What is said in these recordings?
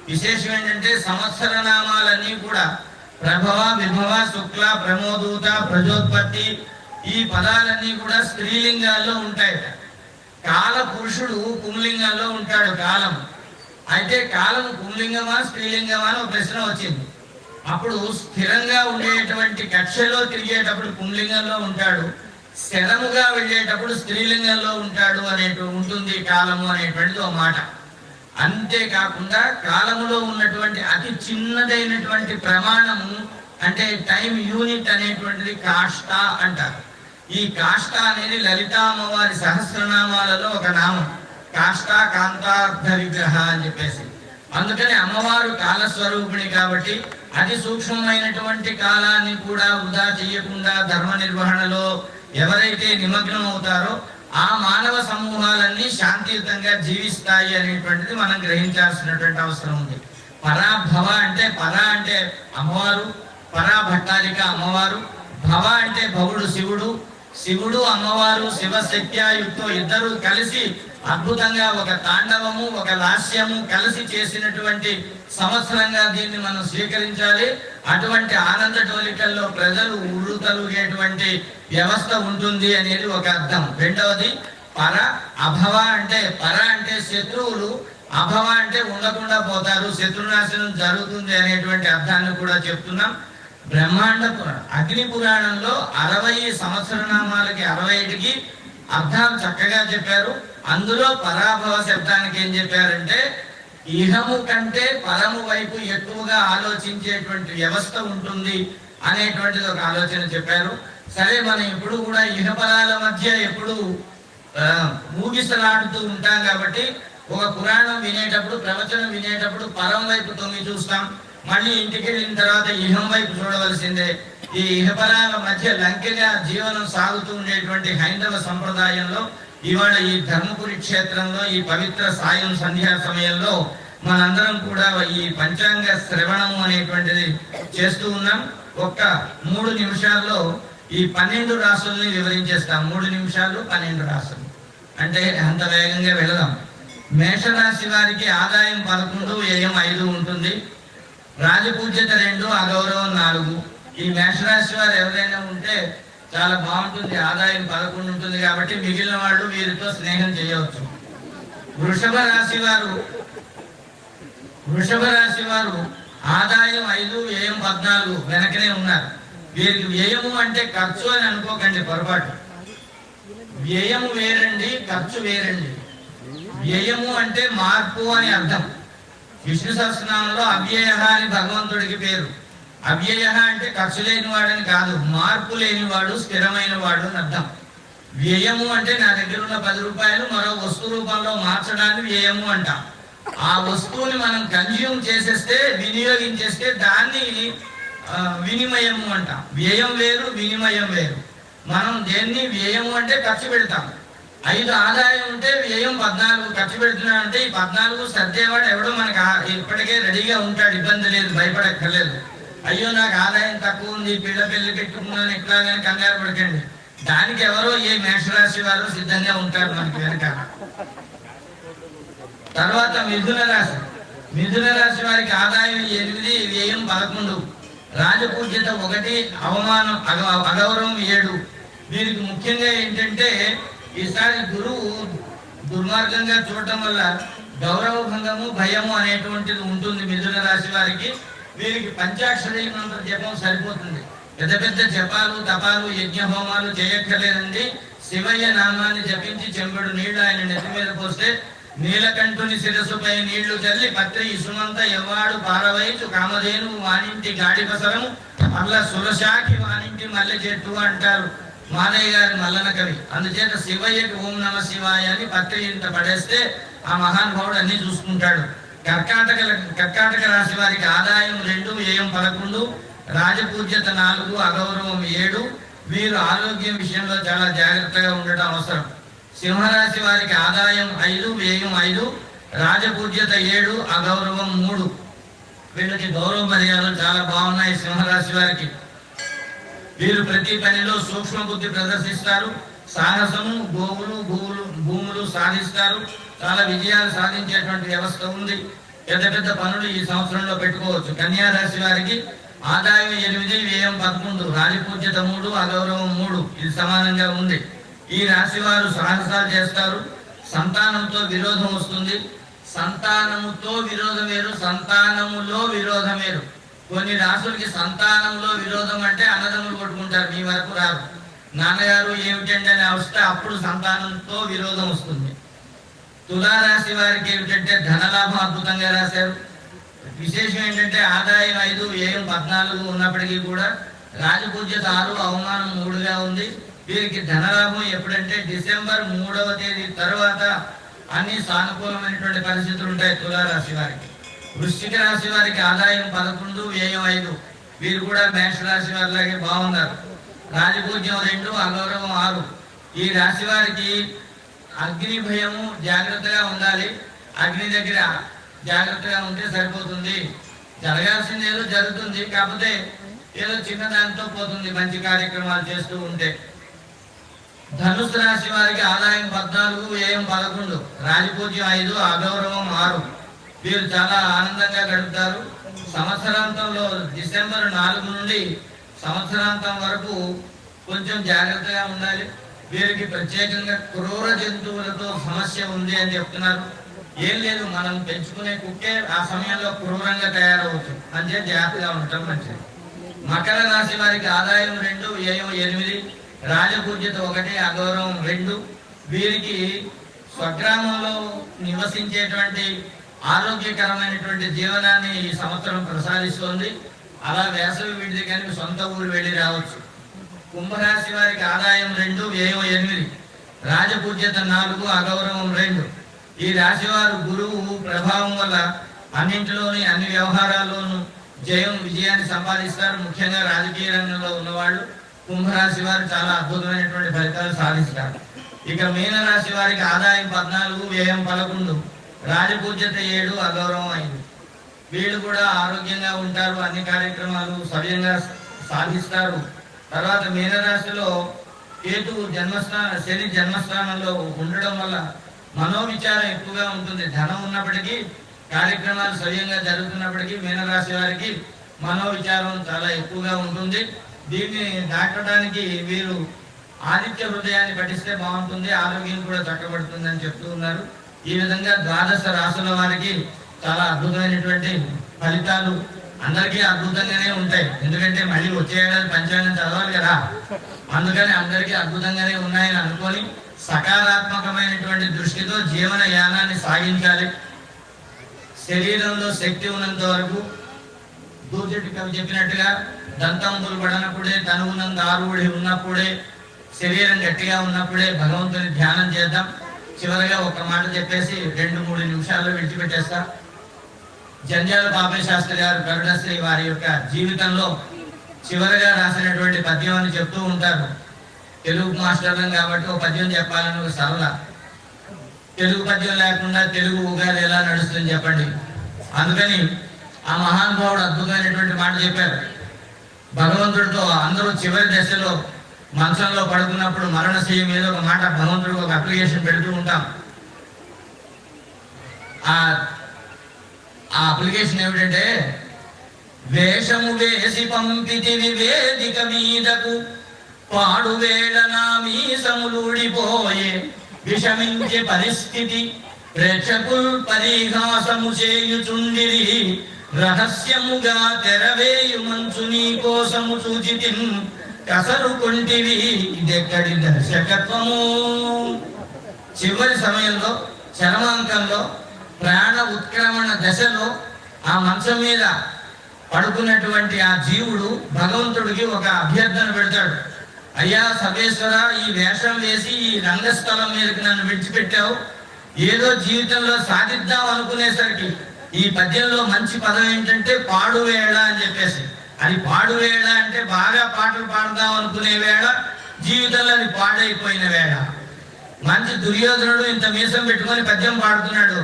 విశేషం ఏంటంటే సంవత్సర నామాలన్నీ కూడా ప్రభవ, విభవ, శుక్ల, ప్రమోదూత, ప్రజోత్పత్తి ఈ పదాలన్నీ కూడా స్త్రీలింగాల్లో ఉంటాయి. కాల పురుషుడు పుంలింగంలో ఉంటాడు కాలం. అయితే కాలం పుంలింగమా స్త్రీలింగమా అని ఒక ప్రశ్న వచ్చింది. అప్పుడు స్థిరంగా ఉండేటువంటి కక్షలో తిరిగేటప్పుడు పుంలింగంలో ఉంటాడు, స్థిరముగా వెళ్ళేటప్పుడు స్త్రీలింగంలో ఉంటాడు ఉంటుంది కాలము అనేటువంటిది ఒక మాట. అంతేకాకుండా కాలములో ఉన్నటువంటి అతి చిన్నదైనటువంటి ప్రమాణము అంటే టైం యూనిట్ అనేటువంటిది కాష్ట అంటారు. ఈ కాష్ట అనేది లలితా అమ్మవారి సహస్రనామాలలో ఒక నామం. కాష్ట కాంతార్థ విగ్రహ అని చెప్పేసి. అందుకని అమ్మవారు కాలస్వరూపిణి కాబట్టి అతి సూక్ష్మమైనటువంటి కాలాన్ని కూడా వృధా చేయకుండా ధర్మ నిర్వహణలో ఎవరైతే నిమగ్నం అవుతారో ఆ మానవ సమూహాలన్నీ శాంతియుతంగా జీవిస్తాయి అనేటువంటిది మనం గ్రహించాల్సినటువంటి అవసరం ఉంది. పరాభవ అంటే పరా అంటే అమ్మవారు, పరాభట్టాలిక అమ్మవారు, భవ అంటే భవుడు శివుడు, శివుడు అమ్మవారు శివశక్త్యాయుక్తో ఇద్దరు కలిసి అద్భుతంగా ఒక తాండవము ఒక లాస్యము కలిసి చేసినటువంటి సంవత్సరంగా దీన్ని మనం స్వీకరించాలి. అటువంటి ఆనంద టోలికల్లో ప్రజలు ఉరుతలుగేటువంటి వ్యవస్థ ఉంటుంది అనేది ఒక అర్థం. రెండవది పర అభవ అంటే పర అంటే శత్రువులు, అభవ అంటే ఉండకుండా పోతారు, శత్రునాశనం జరుగుతుంది అనేటువంటి అర్థాన్ని కూడా చెప్తున్నాం. బ్రహ్మాండ పురాణం అగ్ని పురాణంలో 60 సంవత్సరనామాలకి 61కి అర్థాలు చక్కగా చెప్పారు. అందులో పరాభవ శబ్దానికి ఏం చెప్పారంటే ఇహము కంటే పరము వైపు ఎక్కువగా ఆలోచించేటువంటి వ్యవస్థ ఉంటుంది అనేటువంటిది ఒక ఆలోచన చెప్పారు. సరే, మనం ఎప్పుడు కూడా ఇహపరాల మధ్య ఎప్పుడు మూగిసలాడుతూ ఉంటాం కాబట్టి ఒక పురాణం వినేటప్పుడు ప్రవచనం వినేటప్పుడు పరం వైపు తొంగి చూస్తాం, మళ్ళీ ఇంటికి వెళ్ళిన తర్వాత ఇహం వైపు చూడవలసిందే. ఈ ఇహపరాల మధ్య లంకెగా జీవనం సాగుతూ ఉండేటువంటి హైందవ సంప్రదాయంలో ఇవాళ ఈ ధర్మపురి క్షేత్రంలో ఈ పవిత్ర సాయం సంధ్యా సమయంలో మనందరం కూడా ఈ పంచాంగ శ్రవణం అనేటువంటిది చేస్తూ ఉన్నాం. ఒక్క 3 నిమిషాల్లో ఈ 12 రాసుల్ని వివరించేస్తాం. 3 నిమిషాలు 12 రాసులు అంటే అంత వేగంగా వెళదాం. మేషరాశి వారికి ఆదాయం 11, వ్యయం 5 ఉంటుంది. రాజపూజ్యత 2, అగౌరవం 4. ఈ మేషరాశి వారు ఎవరైనా ఉంటే చాలా బాగుంటుంది. ఆదాయం 11 ఉంటుంది కాబట్టి మిగిలిన వాళ్ళు వీరితో స్నేహం చేయవచ్చు. వృషభ రాశి వారు ఆదాయం 5, వ్యయం 14 వెనకనే ఉన్నారు. వీరికి వ్యయము అంటే ఖర్చు అని అనుకోకండి, పొరపాటు. వ్యయము వేరండి, ఖర్చు వేరండి. వ్యయము అంటే మార్పు అని అర్థం. విష్ణు సహస్రనామంలో అవ్యయ అని భగవంతుడికి పేరు. అవ్యయ అంటే ఖర్చు లేనివాడని కాదు, మార్పు లేనివాడు, స్థిరమైన వాడు అని అర్థం. వ్యయము అంటే నా దగ్గర ఉన్న 10 రూపాయలు మరో వస్తు రూపంలో మార్చడాన్ని వ్యయము అంటాం. ఆ వస్తువుని మనం కన్జ్యూమ్ చేసేస్తే, వినియోగించేస్తే దాన్ని వినిమయము అంటాం. వ్యయం వేరు, వినిమయం వేరు. మనం దేన్ని వ్యయము అంటే ఖర్చు పెడతాం. 5 ఆదాయం ఉంటే వ్యయం 14 ఖర్చు పెడుతున్నా అంటే ఈ 14 సర్దేవాడు ఎవడో మనకు ఇప్పటికే రెడీగా ఉంటాడు, ఇబ్బంది లేదు, భయపడక్కర్లేదు. అయ్యో నాకు ఆదాయం తక్కువ ఉంది, పిల్ల పెళ్లి పెట్టుకున్నాను ఇట్లా కానీ కంగారు పడకండి. దానికి ఎవరో ఏ మేషరాశి వారు సిద్ధంగా ఉంటారు మనకి వెనక. తర్వాత మిథున రాశి వారికి ఆదాయం 8, వ్యయం 11, రాజపూజ్యత 1, అవమానం అగౌరవం 7. వీరికి ముఖ్యంగా ఏంటంటే ఈసారి గురువు దుర్మార్గంగా చూడటం వల్ల గౌరవ భంగము, భయము అనేటువంటిది ఉంటుంది మిథున రాశి వారికి. వీరికి పంచాక్షరి మంత్ర జపం సరిపోతుంది. పెద్ద పెద్ద జపాలు, తపాలు, యజ్ఞ హోమాలు చేయక్కర్లేదండి. శివయ్య నామాన్ని జపించి చెంబడు నీళ్లు ఆయన నెత్తి మీద పోస్తే నీలకంఠుని శిరస్సుపై నీళ్లు చల్లి పత్రి ఇసుమంత ఎవ్వాడు పారవైచు కామధేను వానింటి గాడిపసరము మల్ల సురశాఖి వానింటి మల్లె చెట్టు అంటారు మాదయ్య గారి మల్లన కవి. అందుచేత శివయ్యకి ఓం నమ శివాయ అని పత్రి ఇంత పడేస్తే ఆ మహానుభావుడు అన్ని చూసుకుంటాడు. కర్కాటక రాశి వారికి ఆదాయం 2, వ్యయం 11, రాజపూజ్యత 4, అగౌరవం 7. వీరు ఆరోగ్యం విషయంలో చాలా జాగ్రత్తగా ఉండటం అవసరం. సింహరాశి వారికి ఆదాయం 5, వ్యయం 5, రాజపూజ్యత 7, అగౌరవం 3. వీళ్ళకి గౌరవ మర్యాదలు చాలా బాగున్నాయి సింహరాశి వారికి. వీరు ప్రతి పనిలో సూక్ష్మ బుద్ధి ప్రదర్శిస్తారు. సాహసము, భూములు సాధిస్తారు. చాలా విజయాలు సాధించేటువంటి వ్యవస్థ ఉంది. పెద్ద పెద్ద పనులు ఈ సంవత్సరంలో పెట్టుకోవచ్చు. కన్యా రాశి వారికి ఆదాయం 8, వ్యయం 11, రాజపూజ్యత 3, అగౌరవం 3, ఇది సమానంగా ఉంది. ఈ రాశి వారు సాహసాలు చేస్తారు. సంతానంతో విరోధం వస్తుంది. సంతానముతో విరోధం వేరు, సంతానములో విరోధం వేరు. కొన్ని రాశులకి సంతానంలో విరోధం అంటే అన్నదమ్ములు కొట్టుకుంటారు, మీ వరకు రారు. నాన్నగారు ఏమిటండి అని వస్తే అప్పుడు సంతానంతో విరోధం వస్తుంది. తులారాశి వారికి ఏమిటంటే ధనలాభం అద్భుతంగా రాశారు. విశేషం ఏంటంటే ఆదాయం 5, వ్యయం 14 ఉన్నప్పటికీ కూడా రాజపూజ్యత 6, అవమానం 3గా ఉంది. వీరికి ధనలాభం ఎప్పుడంటే డిసెంబర్ 3వ తేదీ తర్వాత అన్ని సానుకూలమైనటువంటి పరిస్థితులు ఉంటాయి తులారాశి వారికి. వృశ్చిక రాశి వారికి ఆదాయం 11, వ్యయం 5. వీరు కూడా మేష రాశి వారిలాగే బాగున్నారు. రాజపూజ్యం 2, అగౌరవం 6. ఈ రాశి వారికి అగ్ని భయము, జాగ్రత్తగా ఉండాలి. అగ్ని దగ్గర జాగ్రత్తగా ఉంటే సరిపోతుంది. జరగాల్సింది ఏదో జరుగుతుంది, కాకపోతే ఏదో చిన్న దానితో పోతుంది మంచి కార్యక్రమాలు చేస్తూ ఉంటే. ధనుసు రాశి వారికి ఆదాయం 14, వ్యయం 11, రాజపూజ్యం 5, అగౌరవం 6. వీరు చాలా ఆనందంగా గడుపుతారు. సంవత్సరాంతంలో డిసెంబర్ 4 నుండి సంవత్సరాంతం వరకు కొంచెం జాగ్రత్తగా ఉండాలి. వీరికి ప్రత్యేకంగా క్రూర జంతువులతో సమస్య ఉంది అని చెప్తున్నారు. ఏం లేదు, మనం పెంచుకునే కుక్కే ఆ సమయంలో క్రూరంగా తయారవుతుంది, అంటే జాగ్రత్తగా ఉండటం మంచిది. మకర రాశి వారికి ఆదాయం 2, వ్యయం 8, రాజపూజ్యత 1, అగౌరవం 2. వీరికి స్వగ్రామంలో నివసించేటువంటి ఆరోగ్యకరమైనటువంటి జీవనాన్ని ఈ సంవత్సరం ప్రసాదిస్తోంది. అలా వేసవి విడిది కానీ సొంత ఊరు వెళ్ళి రావచ్చు. కుంభరాశి వారికి ఆదాయం 2, వ్యయం 8, రాజపూజ్యత 4, అగౌరవం 2. ఈ రాశి వారు గురువు ప్రభావం వల్ల అన్నింటిలోని అన్ని వ్యవహారాల్లోనూ విజయాన్ని సంపాదిస్తారు. ముఖ్యంగా రాజకీయ రంగంలో ఉన్నవాళ్ళు కుంభరాశి వారు చాలా అద్భుతమైనటువంటి ఫలితాలు సాధిస్తారు. ఇక మీనరాశి వారికి ఆదాయం 14, వ్యయం 11, రాజపూజ్యత 7, అగౌరవం 5. వీళ్ళు కూడా ఆరోగ్యంగా ఉంటారు, అన్ని కార్యక్రమాలు సవ్యంగా సాధిస్తారు. తర్వాత మీనరాశిలో కేతువు శని జన్మస్థానంలో ఉండడం వల్ల మనోవిచారం ఎక్కువగా ఉంటుంది. ధనం ఉన్నప్పటికీ, కార్యక్రమాలు సవ్యంగా జరుగుతున్నప్పటికీ మీనరాశి వారికి మనోవిచారం చాలా ఎక్కువగా ఉంటుంది. దీన్ని దాటడానికి వీరు ఆదిత్య హృదయాన్ని పఠిస్తే బాగుంటుంది, ఆరోగ్యం కూడా చక్కబడుతుంది అని చెప్తూ ఉన్నారు. ఈ విధంగా 12 రాశుల వారికి చాలా అద్భుతమైనటువంటి ఫలితాలు అందరికీ అద్భుతంగానే ఉంటాయి. ఎందుకంటే మళ్ళీ వచ్చే ఏడాది పంచాంగం చదవాలి కదా, అందుకని అందరికీ అద్భుతంగానే ఉన్నాయని అనుకొని సకారాత్మకమైనటువంటి దృష్టితో జీవన యానాన్ని సాగించాలి. శరీరంలో శక్తి ఉన్నంత వరకు దూజటి కవి చెప్పినట్టుగా దంతంబులు పడనప్పుడే, తనువునంత ఆరువుడి ఉన్నప్పుడే, శరీరం గట్టిగా ఉన్నప్పుడే భగవంతుని ధ్యానం చేద్దాం. చివరిగా ఒక మాట చెప్పేసి 2-3 నిమిషాల్లో విడిచిపెట్టేస్తా. జంధ్యాల పాపయ్య శాస్త్రి గారు గరుడశ్రీ వారి యొక్క జీవితంలో చివరిగా రాసినటువంటి పద్యం అని చెప్తూ ఉంటారు. తెలుగు మాస్టర్లం కాబట్టి ఒక పద్యం చెప్పాలని ఒక సరళ. తెలుగు పద్యం లేకుండా తెలుగు ఉగాది ఎలా నడుస్తుంది చెప్పండి. అందుకని ఆ మహానుభావుడు అద్భుతమైనటువంటి మాట చెప్పారు. భగవంతుడితో అందరూ చివరి దశలో మంచంలో పడుకున్నప్పుడు మరణశయ్య మీద ఒక మాట భగవంతుడికి ఒక అప్లికేషన్ పెడుతూ ఉంటాం. ఆ అప్లికేషన్ ఏమిటంటే, వేషము వేసి పంపితి వేదిక మీదకు, పాడు వేళ నా మీసములుడిపోయే విషమించే పరిస్థితి, ప్రేక్షకుల్ పరిహాసము చేయుచుండిరి, రహస్యముగా తెరవేయు మంచు నీ కోసము చూచితిన్, కసరు కొంటివి ఇదెక్కడి దర్శకత్వము. చివరి సమయంలో, చరమాంకంలో, ప్రాణ ఉత్క్రమణ దశలో ఆ మంచం మీద పడుకున్నటువంటి ఆ జీవుడు భగవంతుడికి ఒక అభ్యర్థన పెడతాడు. అయ్యా సర్వేశ్వర, ఈ వేషం వేసి ఈ రంగస్థలం మీదకి నన్ను విడిచిపెట్టావు, ఏదో జీవితంలో సాధిద్దాం అనుకునేసరికి ఈ పద్యంలో మంచి పదం ఏంటంటే పాడువేళ అని చెప్పేసి. అది పాడువేళ అంటే బాగా పాటలు పాడదాం అనుకునే వేళ, జీవితంలో అది పాడైపోయిన వేళ. మంచి దుర్యోధనుడు ఇంత మీసం పెట్టుకొని పద్యం పాడుతున్నాడు,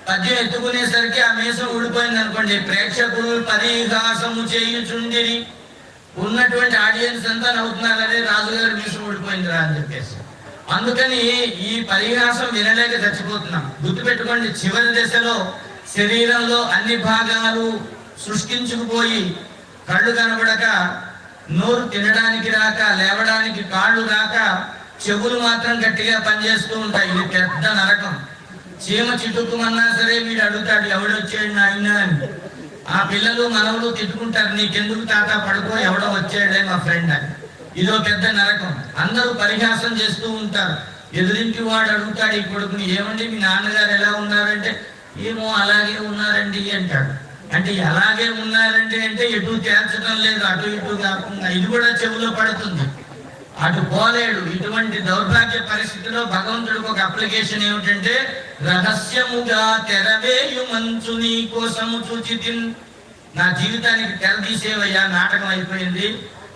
పద్యం ఎత్తుకునేసరికి ఆ మీసం ఊడిపోయింది అనుకోండి, ప్రేక్షకులు పరిహాసము చేయుచుండిరి, ఉన్నటువంటి ఆడియన్స్ అంతా నవ్వుతున్నారు, అదే రాజుగారి మీసం ఊడిపోయిందిరా అని చెప్పేసి. అందుకని ఈ పరిహాసం వినలేక చచ్చిపోతున్నాం. గుర్తుపెట్టుకోండి, చివరి దశలో శరీరంలో అన్ని భాగాలు సృష్టించుకుపోయి కళ్ళు కనబడక, నోరు తినడానికి రాక, లేవడానికి కాళ్ళు రాక, చెవులు మాత్రం గట్టిగా పనిచేస్తూ ఉంటాయి. ఇది పెద్ద నరకం. చీమ చిటుక్కుమన్నా సరే వీడు అడుగుతాడు, ఎవడొచ్చాడు నాయన అని. ఆ పిల్లలు మనవలు తిట్టుకుంటారు, నీకెందుకు తాత పడుకో, ఎవడో వచ్చాడే మా ఫ్రెండ్ అని. ఇదో పెద్ద నరకం. అందరూ పరిహాసం చేస్తూ ఉంటారు. ఎదురింటి వాడు అడుగుతాడు ఈ కొడుకుని, ఏమండి మీ నాన్నగారు ఎలా ఉన్నారంటే, ఏమో అలాగే ఉన్నారండి అంటాడు. అంటే అలాగే ఉన్నారండి అంటే ఎటు తేల్చడం లేదు, అటు ఇటు కాకుండా ఇది కూడా చెవులో పడుతుంది, అటు పోలేడు. ఇటువంటి దౌర్భాగ్య పరిస్థితిలో భగవంతుడికి ఒక అప్లికేషన్ ఏమిటంటే, రహస్యముగా తెరవేయు మంచు నీ కోసము చూచితిన్. నా జీవితానికి తెర తీసేవయ్యా, నాటకం అయిపోయింది,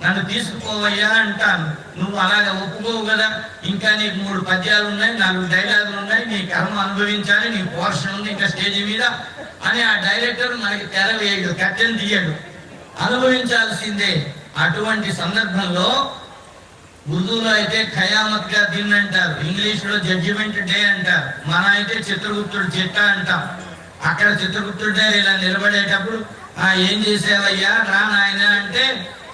నన్ను తీసుకుపోవయ్యా అంటాను. నువ్వు అలాగే ఒప్పుకోవు కదా, ఇంకా నీకు 3 పద్యాలు ఉన్నాయి, 4 డైలాగులు ఉన్నాయి, నీ కర్మ అనుభవించాలి, నీ పోర్షన్ ఉంది ఇంకా స్టేజ్ మీద అని ఆ డైరెక్టర్ మనకి తెర వేయడు, కట్టెలు తీయడు, అనుభవించాల్సిందే. అటువంటి సందర్భంలో ఉర్దూలో అయితే ఖయామత్ గా దిన్ అంటారు, ఇంగ్లీష్ లో జడ్జిమెంట్ డే అంటారు, మన అయితే చిత్రగుప్తుడు చిట్ట అంటాం. అక్కడ చిత్రగుప్తుడు డే ఇలా నిలబడేటప్పుడు, ఏం చేసావయ్యా రా నాయన అంటే,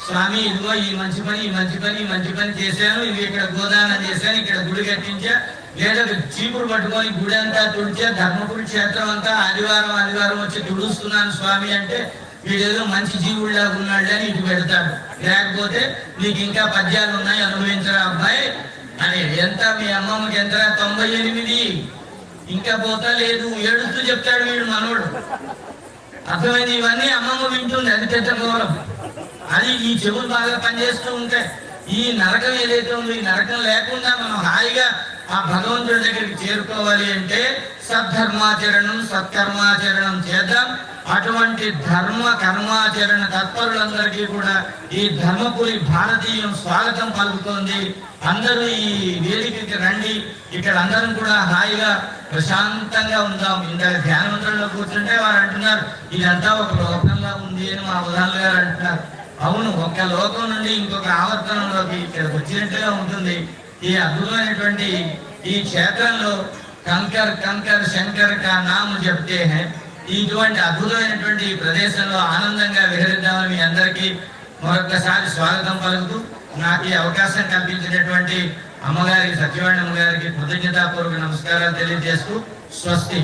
స్వామి ఇదిగో ఈ మంచి పని ఈ మంచి పని ఈ మంచి పని చేశాను, ఇవి ఇక్కడ గోదానం చేశాను, ఇక్కడ గుడి కట్టించా, లేదా చీపురు పట్టుకొని గుడి అంతా తుడిచా, ధర్మపురి క్షేత్రం అంతా ఆదివారం ఆదివారం వచ్చి తుడుస్తున్నాను స్వామి అంటే, వీడేదో మంచి జీవుడిలాగా ఉన్నాడు అని ఇటు పెడతాడు. లేకపోతే నీకు ఇంకా పద్యాలు ఉన్నాయి అనుభవించరా అబ్బాయి అని. ఎంత మీ అమ్మమ్మకి ఎంత 98 ఇంకా పోతా లేదు, ఏడుస్తూ చెప్తాడు వీడు మనోడు. అర్థమైంది? ఇవన్నీ అమ్మమ్మ వింటుంది, అది పెద్ద గౌరవం. అది ఈ చెవులు బాగా పనిచేస్తూ ఉంటాయి. ఈ నరకం ఏదైతే ఉందో, ఈ నరకం లేకుండా మనం హాయిగా ఆ భగవంతుడి దగ్గరికి చేరుకోవాలి అంటే సద్ధర్మాచరణం సత్కర్మాచరణం చేద్దాం. అటువంటి ధర్మ కర్మాచరణ తత్పరులందరికీ కూడా ఈ ధర్మపురి భారతీయం స్వాగతం పలుకుతోంది. అందరూ ఈ వేదికకి రండి, ఇక్కడ అందరం కూడా హాయిగా ప్రశాంతంగా ఉందాం. ఇందాక ధ్యానమంత్రంలో కూర్చుంటే వారు అంటున్నారు ఇదంతా ఒక లోకంలా ఉంది అని మా ఉదాహరణ గారు అంటున్నారు. అవును, ఒక లోకం నుండి ఇంకొక ఆవర్తనంలోకి ఇక్కడికి వచ్చినట్టుగా ఉంటుంది. ఈ అద్భుతమైనటువంటి ఈ క్షేత్రంలో కంకర్ కంకర్ శంకర్ కా నామ్ జప్తే హై. ఇటువంటి అద్భుతమైనటువంటి ప్రదేశంలో ఆనందంగా విహరిద్దామని మీ అందరికీ మరొకసారి స్వాగతం పలుకుతూ, నాకు ఈ అవకాశం కల్పించినటువంటి అమ్మగారికి, సత్యవాణి అమ్మగారికి కృతజ్ఞతాపూర్వక నమస్కారాలు తెలియజేస్తూ స్వస్తి.